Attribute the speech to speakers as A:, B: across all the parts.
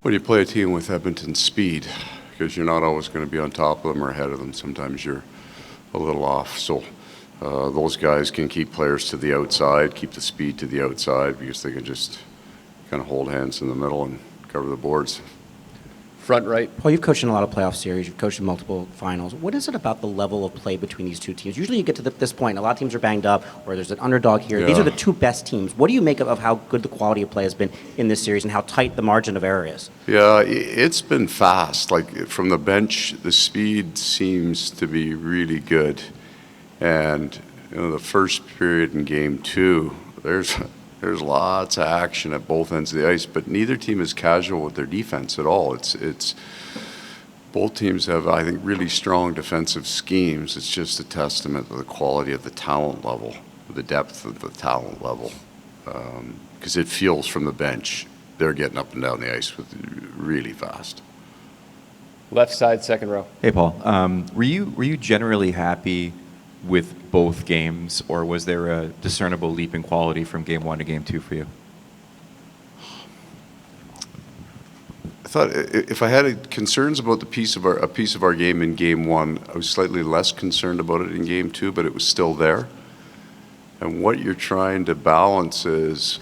A: When you play a team with Edmonton speed, because you're not always going to be on top of them or ahead of them, sometimes you're a little off. So those guys can keep players to the outside, keep the speed to the outside, because they can just kind of hold hands in the middle and cover the boards.
B: Front right.
C: Paul, you've coached in a lot of playoff series. You've coached in multiple finals. What is it about the level of play between these two teams? Usually you get to this point, and a lot of teams are banged up, or there's an underdog here.
A: Yeah.
C: These are the two best teams. What do you make of how good the quality of play has been in this series and how tight the margin of error is?
A: Yeah, it's been fast. Like from the bench, the speed seems to be really good. And the first period in Game 2, there's lots of action at both ends of the ice, but neither team is casual with their defense at all. It's both teams have, I think, really strong defensive schemes. It's just a testament to the quality of the talent level, the depth of the talent level, because it feels from the bench they're getting up and down the ice with really fast.
B: Left side, second row.
D: Hey, Paul. Were you generally happy with both games, or was there a discernible leap in quality from Game 1 to Game 2 for you?
A: I thought if I had concerns about a piece of our game in Game 1, I was slightly less concerned about it in Game 2, but it was still there. And what you're trying to balance is,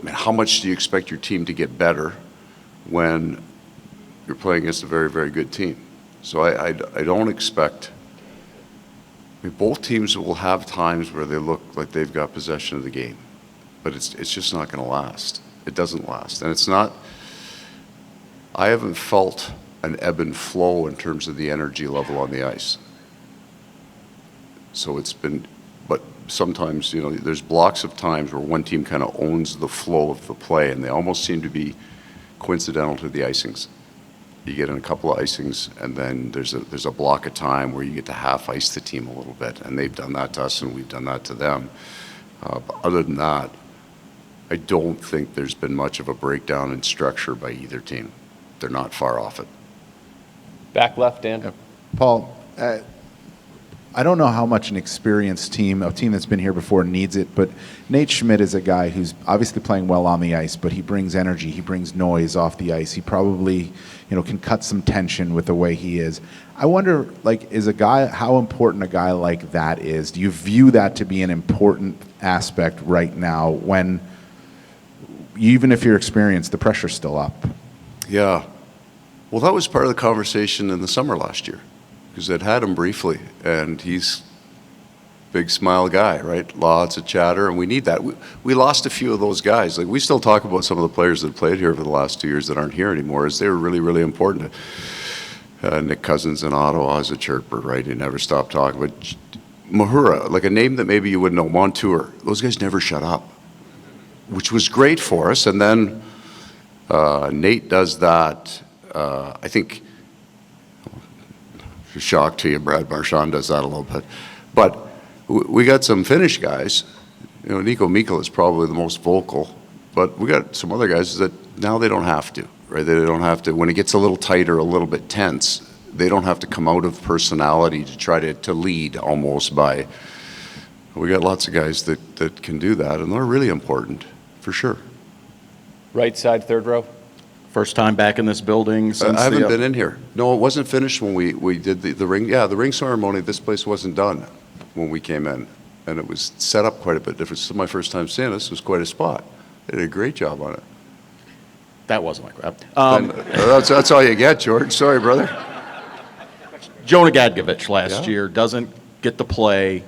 A: how much do you expect your team to get better when you're playing against a very, very good team? So I don't expect. Both teams will have times where they look like they've got possession of the game, but it's just not going to last. It doesn't last, and it's not. I haven't felt an ebb and flow in terms of the energy level on the ice. So it's been, but sometimes there's blocks of times where one team kind of owns the flow of the play, and they almost seem to be coincidental to the icings. You get in a couple of icings, and then there's a block of time where you get to half ice the team a little bit, and they've done that to us, and we've done that to them. But other than that, I don't think there's been much of a breakdown in structure by either team. They're not far off it.
B: Back left, Dan.
E: Yep. Paul, I don't know how much an experienced team, a team that's been here before, needs it, but Nate Schmidt is a guy who's obviously playing well on the ice, but he brings energy, he brings noise off the ice. He probably, can cut some tension with the way he is. I wonder, how important a guy like that is. Do you view that to be an important aspect right now when, even if you're experienced, the pressure's still up?
A: Yeah. Well, that was part of the conversation in the summer last year, because I'd had him briefly, and he's a big smile guy, right? Lots of chatter, and we need that. We lost a few of those guys. Like, we still talk about some of the players that played here over the last 2 years that aren't here anymore, as they were really, really important. Nick Cousins in Ottawa is a chirper, right? He never stopped talking. But Mahura, like a name that maybe you wouldn't know, Montour, those guys never shut up, which was great for us. And then Nate does that. I think, shock to you, Brad Marchand does that a little bit. But we got some Finnish guys. Nico Mikkola is probably the most vocal. But we got some other guys that now they don't have to, right? They don't have to. When it gets a little tighter, a little bit tense, they don't have to come out of personality to try to lead almost by. We got lots of guys that can do that, and they're really important, for sure.
B: Right side, third row.
F: First time back in this building since
A: I haven't been in here. No, it wasn't finished when we did the ring. Yeah, the ring ceremony, this place wasn't done when we came in. And it was set up quite a bit different. This is my first time seeing this. It was quite a spot. They did a great job on it.
F: That wasn't my crap.
A: That's all you get, George. Sorry, brother.
F: Jonah Gadovich last year doesn't get to play,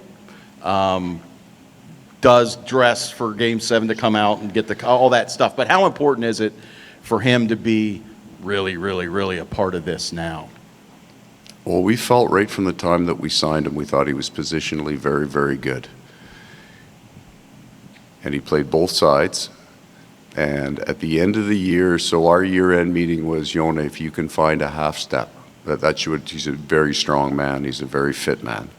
F: does dress for Game 7 to come out and get all that stuff. But how important is it for him to be really, really, really a part of this now?
A: Well, we felt right from the time that we signed him, we thought he was positionally very, very good. And he played both sides. And at the end of the year, so our year-end meeting was, Jonah, if you can find a half step, he's a very strong man, he's a very fit man.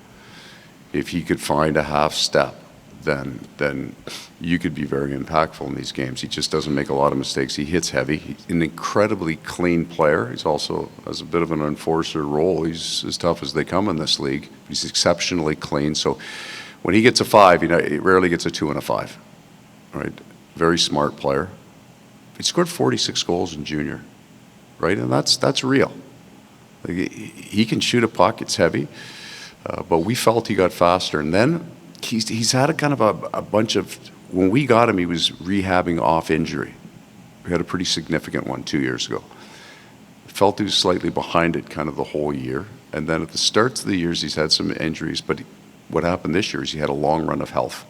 A: If he could find a half step, then you could be very impactful in these games. He just doesn't make a lot of mistakes. He hits heavy. He's an incredibly clean player. He's also has a bit of an enforcer role. He's as tough as they come in this league. He's exceptionally clean. So when he gets a 5, he rarely gets a 2 and a 5. Right? Very smart player. He scored 46 goals in junior, right? And that's real. Like, he can shoot a puck. It's heavy. But we felt he got faster. And then he's had a kind of a bunch of, when we got him, he was rehabbing off injury. We had a pretty significant one 2 years ago. Felt he was slightly behind it kind of the whole year. And then at the starts of the years, he's had some injuries. But what happened this year is he had a long run of health.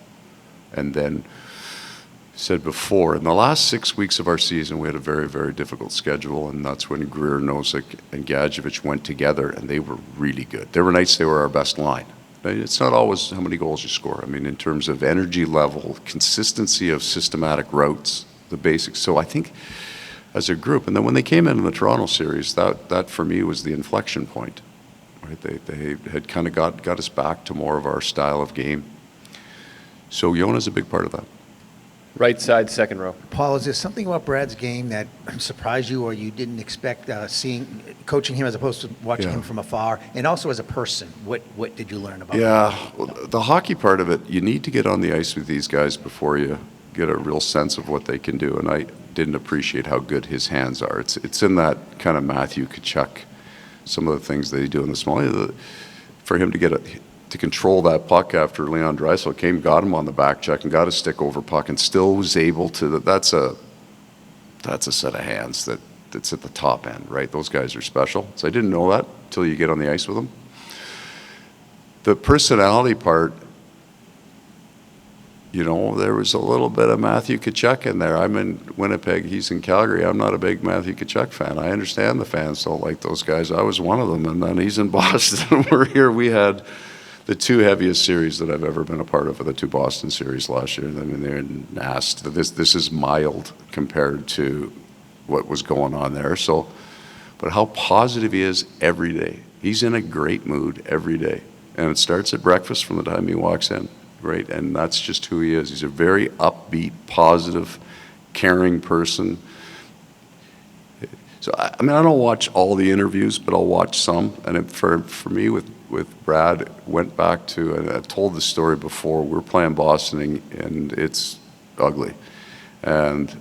A: And then, said before, in the last 6 weeks of our season, we had a very, very difficult schedule, and that's when Greer, Nosek, and Gadovich went together, and they were really good. There were nights they were our best line. It's not always how many goals you score. I mean, in terms of energy level, consistency of systematic routes, the basics. So I think as a group, and then when they came in the Toronto series, that for me was the inflection point. Right? They had kind of got us back to more of our style of game. So Jonah's a big part of that.
B: Right side, second row.
G: Paul, is there something about Brad's game that surprised you or you didn't expect coaching him as opposed to watching him from afar? And also as a person, what did you learn about him?
A: Yeah, well, the hockey part of it, you need to get on the ice with these guys before you get a real sense of what they can do. And I didn't appreciate how good his hands are. It's in that kind of Matthew Tkachuk, some of the things they do in the small. For him to to control that puck after Leon Draisaitl came, got him on the back check and got a stick over puck and still was able to, that's a set of hands that's at the top end, right? Those guys are special. So I didn't know that until you get on the ice with them. The personality part, there was a little bit of Matthew Tkachuk in there. I'm in Winnipeg, he's in Calgary. I'm not a big Matthew Tkachuk fan. I understand the fans don't like those guys. I was one of them, and then he's in Boston. We're here. We had the two heaviest series that I've ever been a part of, the two Boston series last year. I mean, they're nasty. This is mild compared to what was going on there. So, but how positive he is every day. He's in a great mood every day. And it starts at breakfast from the time he walks in, right? And that's just who he is. He's a very upbeat, positive, caring person. So, I mean, I don't watch all the interviews, but I'll watch some. And for me, with Brad, went back to, and I've told the story before, we're playing Boston, and it's ugly. And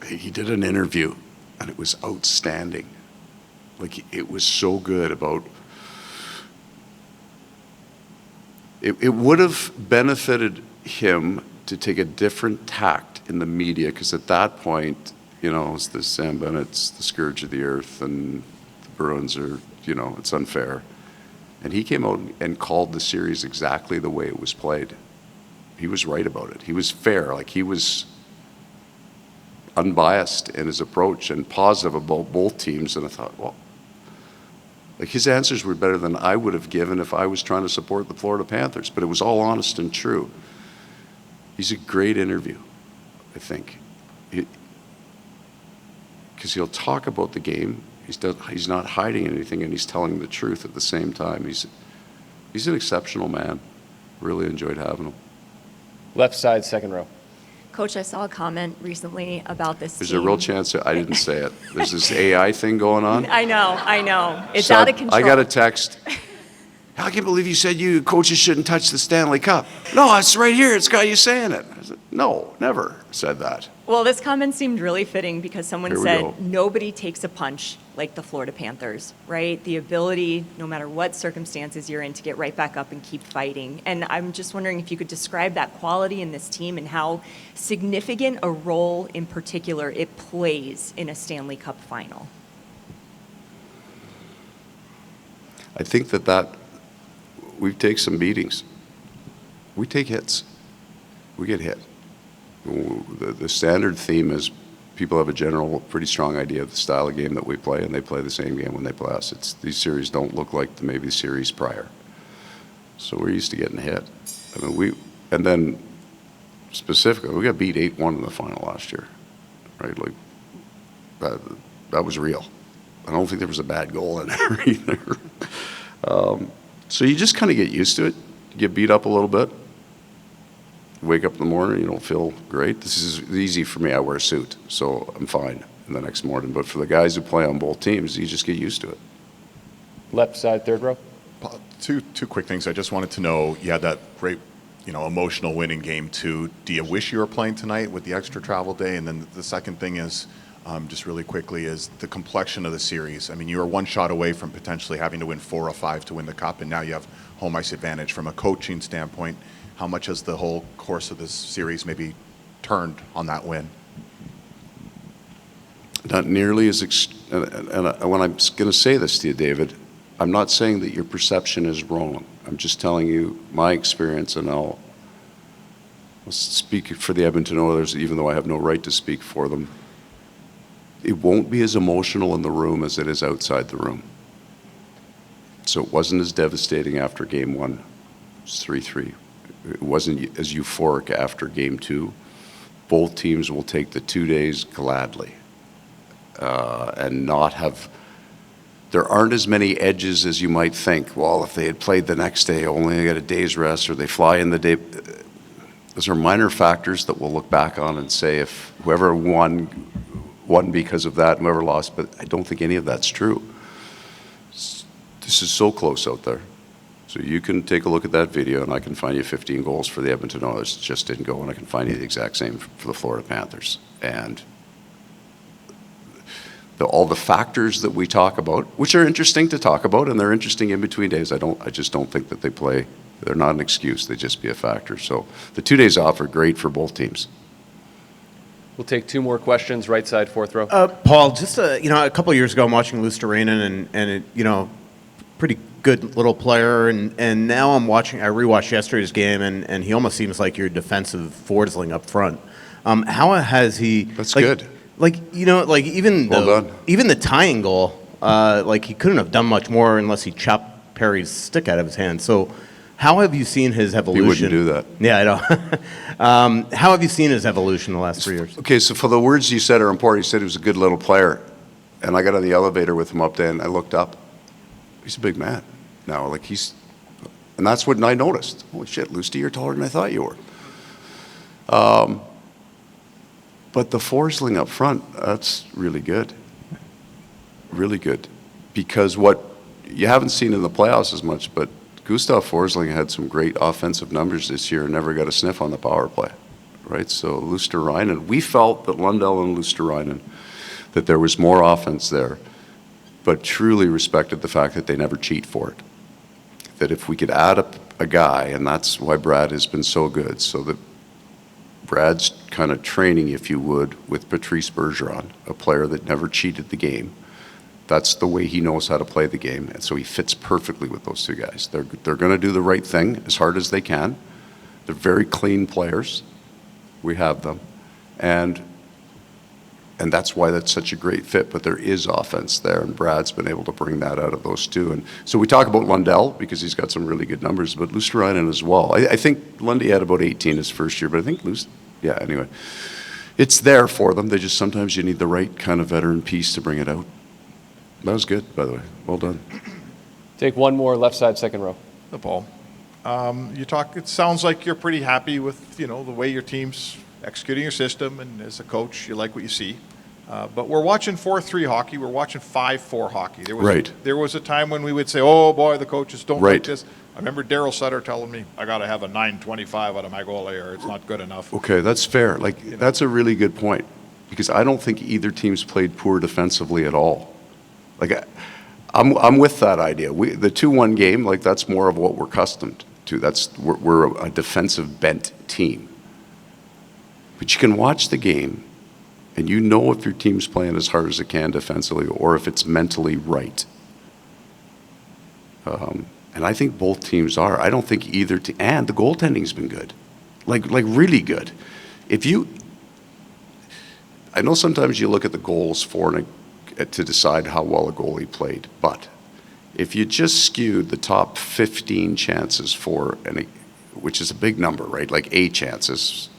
A: he did an interview, and it was outstanding. Like, it was so good about, it would have benefited him to take a different tact in the media, because at that point, it's the Sam Bennett's the scourge of the earth, and the Bruins are, it's unfair. And he came out and called the series exactly the way it was played. He was right about it. He was fair. Like, he was unbiased in his approach and positive about both teams. And I thought, well, like, his answers were better than I would have given if I was trying to support the Florida Panthers. But it was all honest and true. He's a great interview, I think. Because he'll talk about the game. He's not hiding anything, and he's telling the truth at the same time. He's an exceptional man. Really enjoyed having him.
B: Left side, second row.
H: Coach, I saw a comment recently about this
A: There's
H: team.
A: a real chance that I didn't say it. There's this AI thing going on.
H: I know. It's
A: So
H: out of control.
A: I got a text. I can't believe you said you coaches shouldn't touch the Stanley Cup. No, it's right here. It's got you saying it. I said, no, never said that.
H: Well, this comment seemed really fitting because someone
A: Here we go.
H: said nobody takes a punch like the Florida Panthers, right? The ability, no matter what circumstances you're in, to get right back up and keep fighting. And I'm just wondering if you could describe that quality in this team and how significant a role in particular it plays in a Stanley Cup final.
A: I think that we take some beatings. We take hits. We get hit. The standard theme is people have a general, pretty strong idea of the style of game that we play, and they play the same game when they play us. These series don't look like maybe the series prior. So we're used to getting hit. I mean, and then specifically, we got beat 8-1 in the final last year, right? Like, that was real. I don't think there was a bad goal in there either. So you just kind of get used to it. You get beat up a little bit. Wake up in the morning, you don't feel great. This is easy for me. I wear a suit, so I'm fine in the next morning. But for the guys who play on both teams, you just get used to it.
B: Left side, third row.
I: Two quick things. I just wanted to know, you had that great emotional win in game 2. Do you wish you were playing tonight with the extra travel day? And then the second thing is, just really quickly, is the complexion of the series. I mean, you were one shot away from potentially having to win 4 or 5 to win the cup, and now you have home ice advantage. From a coaching standpoint, how much has the whole course of this series maybe turned on that win?
A: Not nearly as, and when I'm going to say this to you, David, I'm not saying that your perception is wrong. I'm just telling you my experience, and I'll speak for the Edmonton Oilers, even though I have no right to speak for them. It won't be as emotional in the room as it is outside the room. So it wasn't as devastating after game 1. It was 3-3. It wasn't as euphoric after game 2. Both teams will take the 2 days gladly and not have. There aren't as many edges as you might think. Well, if they had played the next day, only get a day's rest, or they fly in the day. Those are minor factors that we'll look back on and say if whoever won because of that, and whoever lost, but I don't think any of that's true. This is so close out there. So you can take a look at that video, and I can find you 15 goals for the Edmonton Oilers. It just didn't go, and I can find you the exact same for the Florida Panthers. And all the factors that we talk about, which are interesting to talk about, and they're interesting in between days. I just don't think that they're not an excuse. They just be a factor. So the 2 days off are great for both teams.
B: We'll take 2 more questions, right side, 4th row.
F: Paul, just a couple of years ago, I'm watching Luostarinen, and pretty good little player, and now I rewatched yesterday's game, and he almost seems like your defensive forwardsling up front. How has he?
A: That's good.
F: Even
A: Well done.
F: even the tying goal, he couldn't have done much more unless he chopped Perry's stick out of his hand. So, how have you seen his evolution?
A: He wouldn't do that.
F: Yeah, I know. How have you seen his evolution the last 3 years?
A: Okay, so for the words you said are important. You said he was a good little player, and I got on the elevator with him up there, and I looked up. He's a big man now. And that's what I noticed. Holy shit, Lusty, you're taller than I thought you were. But the foresling up front, that's really good. Really good. Because what you haven't seen in the playoffs as much, but Gustav Forsling had some great offensive numbers this year and never got a sniff on the power play, right? So Luostarinen, we felt that Lundell and Luostarinen, that there was more offense there, but truly respected the fact that they never cheat for it. That if we could add a guy, and that's why Brad has been so good, so that Brad's kind of training, if you would, with Patrice Bergeron, a player that never cheated the game. That's the way he knows how to play the game, and so he fits perfectly with those 2 guys. They're going to do the right thing as hard as they can. They're very clean players. We have them, and that's why that's such a great fit. But there is offense there, and Brad's been able to bring that out of those 2. And so we talk about Lundell because he's got some really good numbers, but Luostarinen as well. I think Lundy had about 18 his first year, but I think anyway. It's there for them. Sometimes you need the right kind of veteran piece to bring it out. That was good, by the way. Well done.
B: Take 1 more, left side, 2nd row.
J: The Paul. It sounds like you're pretty happy with, the way your team's executing your system, and as a coach, you like what you see. But we're watching 4-3 hockey. We're watching 5-4 hockey. There was a time when we would say, oh, boy, the coaches don't like this. I remember Daryl Sutter telling me, I got to have a 9.25 out of my goalie or it's not good enough.
A: Okay, that's fair. That's a really good point because I don't think either team's played poor defensively at all. I'm with that idea. The 2-1 game, that's more of what we're accustomed to. We're a defensive bent team. But you can watch the game, and you know if your team's playing as hard as it can defensively or if it's mentally right. And I think both teams are. I don't think either team. And the goaltending's been good, like really good. I know sometimes you look at the goals to decide how well a goalie played, but if you just skewed the top 15 chances which is a big number, right? Like A chances.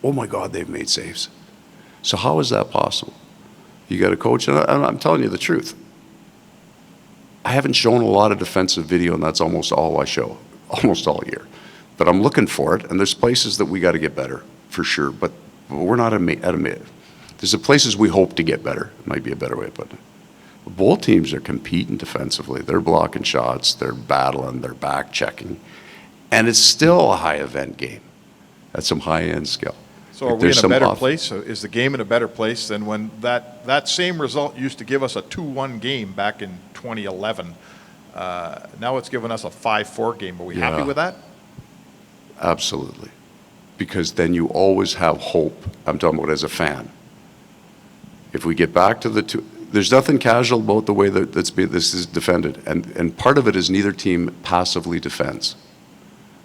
A: Oh my God, they've made saves. So how is that possible? You got a coach, and I'm telling you the truth. I haven't shown a lot of defensive video, and that's almost all I show, almost all year. But I'm looking for it, and there's places that we got to get better, for sure. But we're not at a. There's the places we hope to get better. Might be a better way to put it. Both teams are competing defensively. They're blocking shots. They're battling. They're back checking. And it's still a high event game at some high-end skill.
J: So are we
A: There's
J: in a
A: some
J: better
A: off-
J: place? Is the game in a better place than when that same result used to give us a 2-1 game back in 2011? Now it's given us a 5-4 game. Are we happy
A: Yeah.
J: with that?
A: Absolutely. Because then you always have hope. I'm talking about as a fan. If we get back to the two, there's nothing casual about the way that this is defended. And part of it is neither team passively defends.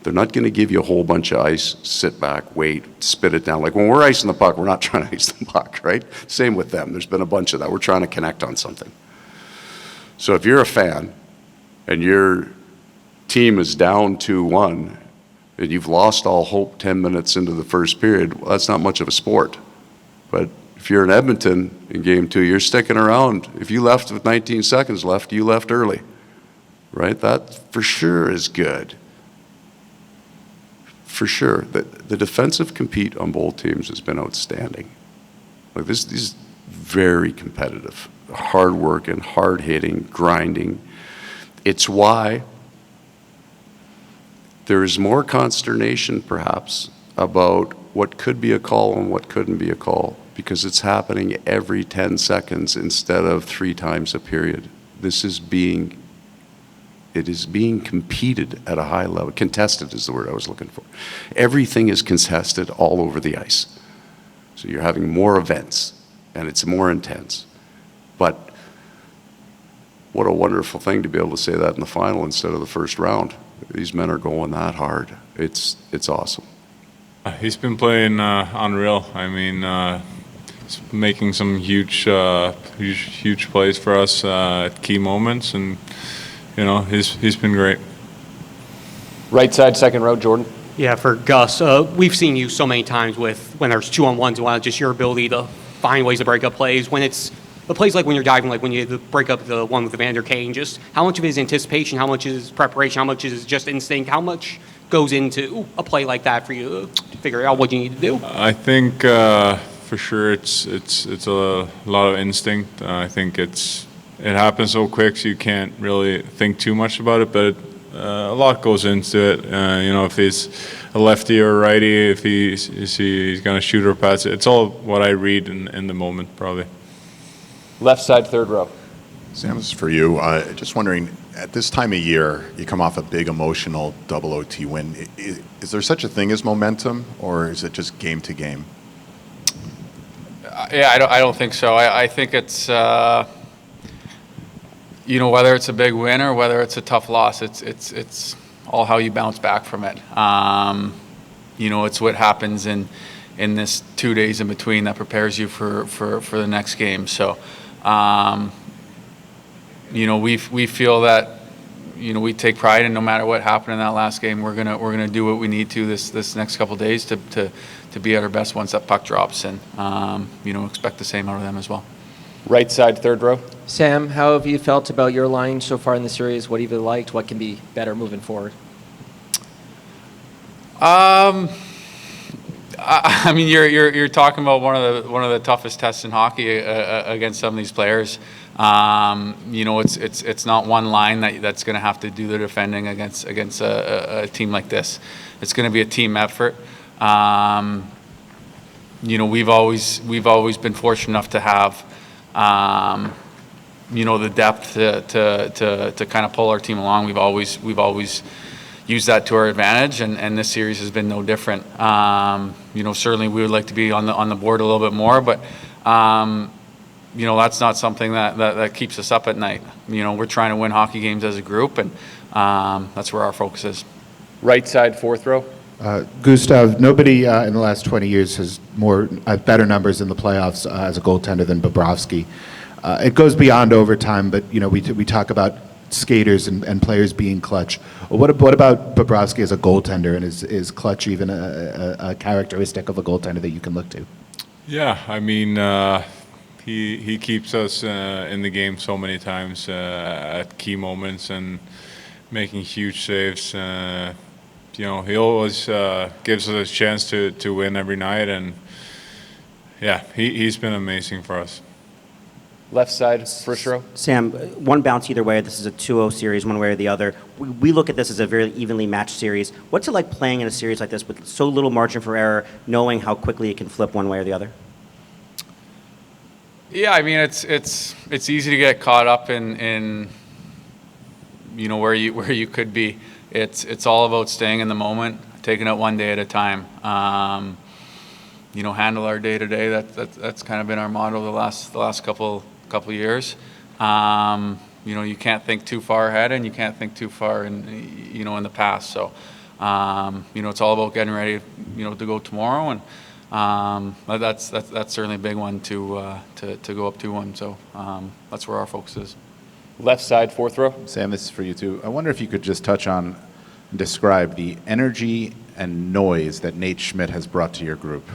A: They're not going to give you a whole bunch of ice, sit back, wait, spit it down. Like when we're icing the puck, we're not trying to ice the puck, right? Same with them. There's been a bunch of that. We're trying to connect on something. So if you're a fan and your team is down 2-1 and you've lost all hope 10 minutes into the first period, well, that's not much of a sport. But if you're in Edmonton in game 2, you're sticking around. If you left with 19 seconds left, you left early, right? That for sure is good. For sure. The defensive compete on both teams has been outstanding. Like this is very competitive. Hard working, hard hitting, grinding. It's why there is more consternation, perhaps, about what could be a call and what couldn't be a call, because it's happening every 10 seconds instead of 3 times a period. It is being competed at a high level. Contested is the word I was looking for. Everything is contested all over the ice. So you're having more events, and it's more intense. But what a wonderful thing to be able to say that in the final instead of the first round. These men are going that hard. It's awesome.
K: He's been playing unreal. I mean, he's making some huge plays for us at key moments, and you know, he's been great.
B: Right side, second row, Jordan.
L: Yeah, for Gus, we've seen you so many times with when there's 2-on-1s and just your ability to find ways to break up plays. When it's the plays like when you're diving, like when you break up the one with Evander Kane, just how much of it is anticipation, how much is preparation, how much is just instinct, how much goes into a play like that for you to figure out what you need to do?
K: I think for sure it's a lot of instinct. I think it happens so quick, so you can't really think too much about it, but a lot goes into it. You know, if he's a lefty or a righty, if he's going to shoot or pass it. It's all what I read in the moment, probably.
B: Left side, third row.
I: Sam, this is for you. Just wondering, at this time of year, you come off a big emotional double OT win. Is there such a thing as momentum, or is it just game to game?
M: Yeah, I don't think so. I think it's, you know, whether it's a big win or whether it's a tough loss, it's all how you bounce back from it. You know, it's what happens in this 2 days in between that prepares you for the next game. So, you know, we feel that, you know, we take pride in no matter what happened in that last game, we're gonna do what we need to this next couple of days to be at our best once that puck drops, and you know, expect the same out of them as well.
B: Right side, third row.
N: Sam, how have you felt about your line so far in the series? What have you liked? What can be better moving forward?
M: I mean, you're talking about one of the toughest tests in hockey against some of these players. You know, it's not one line that's going to have to do the defending against a team like this. It's going to be a team effort. You know, we've always been fortunate enough to have you know, the depth to kind of pull our team along. We've always used that to our advantage, and this series has been no different. You know, certainly we would like to be on the board a little bit more, but you know, that's not something that keeps us up at night. You know, we're trying to win hockey games as a group, and that's where our focus is.
B: Right side, fourth row.
O: Gustav, nobody in the last 20 years has better numbers in the playoffs as a goaltender than Bobrovsky. It goes beyond overtime, but you know, we talk about skaters and players being clutch. What about Bobrovsky as a goaltender, and is clutch even a characteristic of a goaltender that you can look to?
K: Yeah, I mean, he keeps us in the game so many times at key moments and making huge saves. You know, he always gives us a chance to win every night, and yeah, he's been amazing for us.
B: Left side, first row.
C: Sam, one bounce either way. This is a 2-0 series, one way or the other. We look at this as a very evenly matched series. What's it like playing in a series like this with so little margin for error, knowing how quickly it can flip one way or the other?
M: Yeah, I mean it's easy to get caught up in where you could be. It's all about staying in the moment, taking it one day at a time. Handle our day to day. That's kind of been our motto the last couple years. You can't think too far ahead, and you can't think too far in the past. So, it's all about getting ready, to go tomorrow, and that's certainly a big one to go up 2-1. So that's where our focus is.
B: Left side, fourth row.
E: Sam, this is for you too. I wonder if you could just touch on and describe the energy and noise that Nate Schmidt has brought to your group.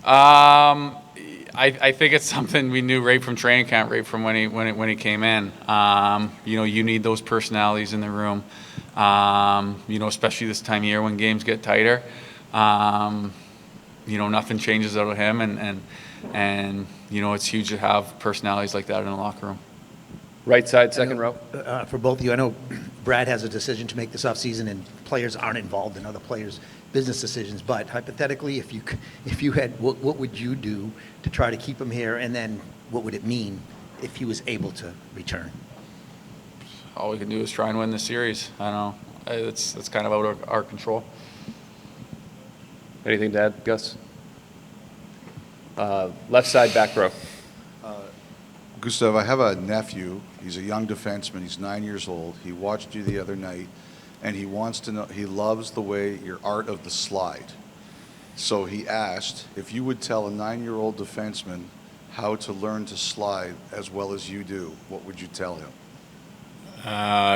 M: I think it's something we knew right from training camp, right from when he came in. You need those personalities in the room. Especially this time of year when games get tighter. Nothing changes out of him, and it's huge to have personalities like that in the locker room.
B: Right side, second row.
G: For both of you, I know Brad has a decision to make this offseason, and players aren't involved in other players' business decisions. But hypothetically, if you had, what would you do to try to keep him here, and then what would it mean if he was able to return?
M: All we can do is try and win the series. I don't know. It's kind of out of our control.
B: Anything to add, Gus? Left side, back row.
P: Gustav, I have a nephew. He's a young defenseman. He's 9 years old. He watched you the other night, and he wants to know, he loves the way your art of the slide. So he asked if you would tell a 9-year-old defenseman how to learn to slide as well as you do, what would you tell him?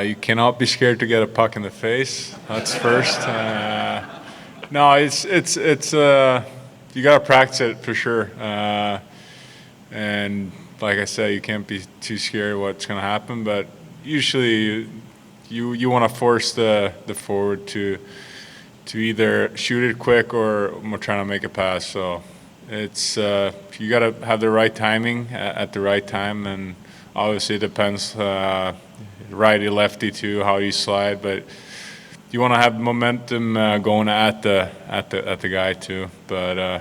K: You cannot be scared to get a puck in the face. That's first. No, it's you got to practice it for sure. And like I said, you can't be too scared of what's going to happen. But usually, you want to force the forward to either shoot it quick or trying to make a pass. So it's you got to have the right timing at the right time, and obviously it depends righty lefty too how you slide, but you want to have momentum going at the guy too. But you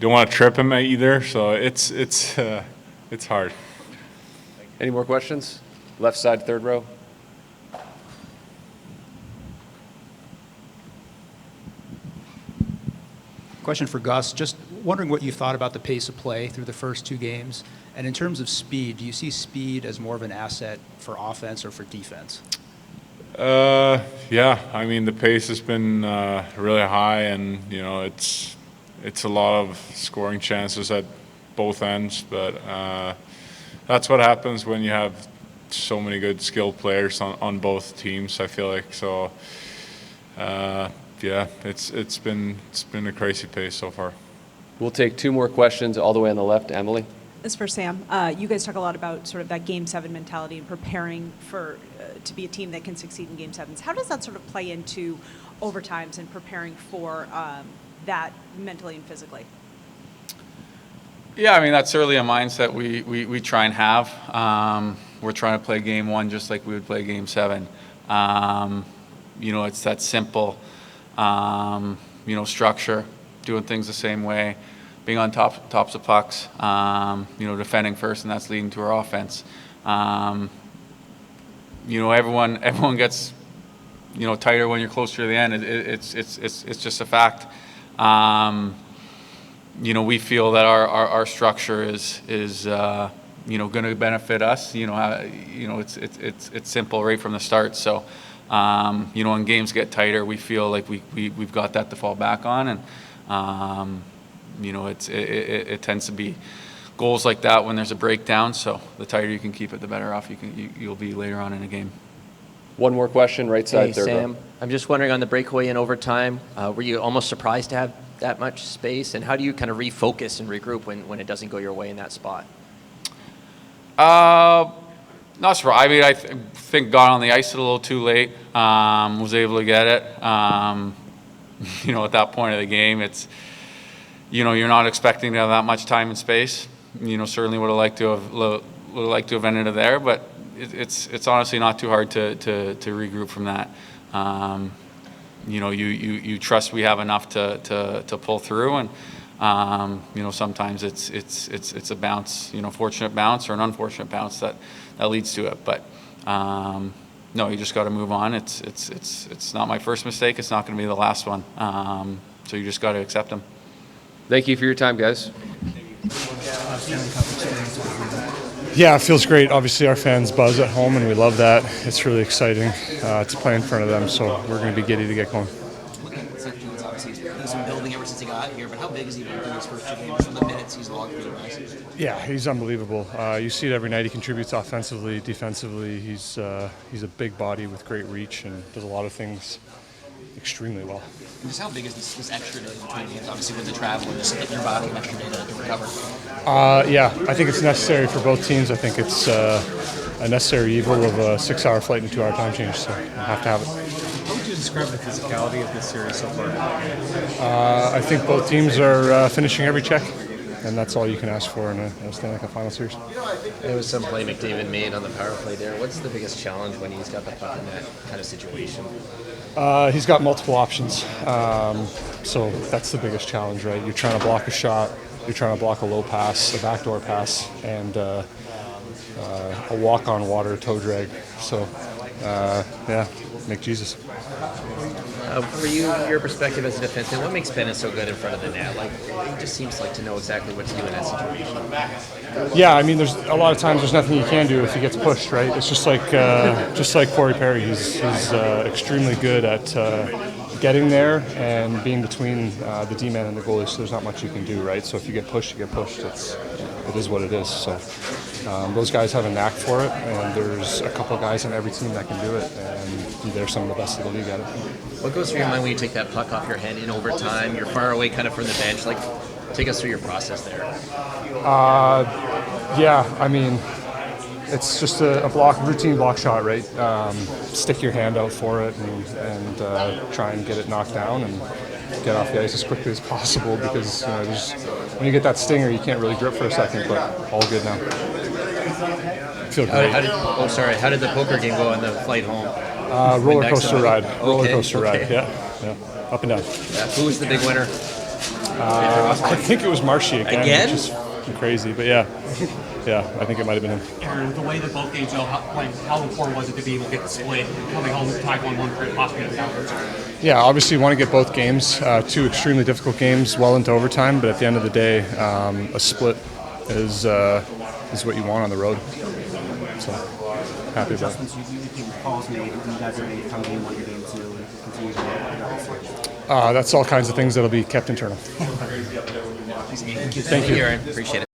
K: don't want to trip him either. So it's hard.
B: Any more questions? Left side, third row.
Q: Question for Gus. Just wondering what you thought about the pace of play through the first two games. And in terms of speed, do you see speed as more of an asset for offense or for defense?
K: Yeah, I mean the pace has been really high, and it's a lot of scoring chances at both ends. But that's what happens when you have so many good skilled players on both teams. I feel like so. Yeah, it's been a crazy pace so far.
B: We'll take two more questions all the way on the left. Emily.
R: This is for Sam. You guys talk a lot about sort of that Game 7 mentality and preparing for to be a team that can succeed in Game 7s. How does that sort of play into overtimes and preparing for that mentally and physically?
M: Yeah, I mean, that's certainly a mindset we try and have. We're trying to play Game 1 just like we would play Game 7. It's that simple, structure, doing things the same way, being on tops of pucks, defending first, and that's leading to our offense. Everyone gets, tighter when you're closer to the end. It's just a fact. We feel that our structure is going to benefit us. It's simple right from the start. So, when games get tighter, we feel like we've got that to fall back on, and it tends to be goals like that when there's a breakdown. So the tighter you can keep it, the better off you'll be later on in a game.
B: One more question, right side,
N: Hey,
B: third
N: Sam,
B: row.
N: I'm just wondering on the breakaway in overtime, were you almost surprised to have that much space? And how do you kind of refocus and regroup when it doesn't go your way in that spot?
M: Not sure. I mean, I think got on the ice a little too late. Was able to get it. At that point of the game, it's, you're not expecting to have that much time and space. certainly would have liked to have ended it there, but it's honestly not too hard to regroup from that. You trust we have enough to pull through, and sometimes it's a bounce, fortunate bounce or an unfortunate bounce that leads to it. But no, you just got to move on. It's not my first mistake. It's not going to be the last one. So you just got to accept them.
B: Thank you for your time, guys.
S: Yeah, it feels great. Obviously, our fans buzz at home, and we love that. It's really exciting to play in front of them, so we're going to be giddy to get going.
T: Obviously, he's been building ever since he got here, but how big has he been in his first 2 games from the minutes he's logged for you guys?
S: Yeah, he's unbelievable. You see it every night. He contributes offensively, defensively. He's a big body with great reach and does a lot of things extremely well.
T: And just how big is this extra day between games? Obviously, with the travel and just hitting your body an extra day to recover.
S: Yeah, I think it's necessary for both teams. I think it's a necessary evil of a 6-hour flight and 2-hour time change, so I have to have it.
U: How would you describe the physicality of this series so far?
S: I think both teams are finishing every check, and that's all you can ask for in a Stanley Cup final series.
N: There was some play McDavid made on the power play there. What's the biggest challenge when he's got the puck in that kind of situation?
S: He's got multiple options, so that's the biggest challenge, right? You're trying to block a shot, you're trying to block a low pass, a backdoor pass, and a walk-on water toe drag. So, yeah, make Jesus.
N: For you, your perspective as a defenseman, what makes Bennett so good in front of the net? Like, he just seems like to know exactly what to do in that situation.
S: Yeah, I mean, there's a lot of times there's nothing you can do if he gets pushed, right? It's just like Corey Perry. He's extremely good at getting there and being between the D-man and the goalie. So there's not much you can do, right? So if you get pushed, you get pushed. It is what it is. So those guys have a knack for it, and there's a couple guys on every team that can do it, and they're some of the best in the league at it.
N: What goes through your mind when you take that puck off your hand in overtime? You're far away kind of from the bench. Like, take us through your process there.
S: Yeah, I mean, it's just a routine block shot, right? Stick your hand out for it and try and get it knocked down and get off the ice as quickly as possible, because when you get that stinger, you can't really grip for a second, but all good now. Feel great.
N: How did the poker game go on the flight home?
S: Roller coaster ride.
N: Okay.
S: Yeah. Up and down.
N: Yeah. Who was the big winner?
S: I think it was Maurice
N: Again?
S: which is crazy, but yeah, I think it might have been him.
L: Aaron, the way that both games go, how important was it to be able to get the split, coming home tied 1-1 for possibly the Panthers?
S: Yeah, obviously you want to get both games, 2 extremely difficult games, well into overtime, but at the end of the day, a split is what you want on the road. So happy about it. That's all kinds of things that'll be kept internal.
N: Thank you, Aaron. Appreciate it.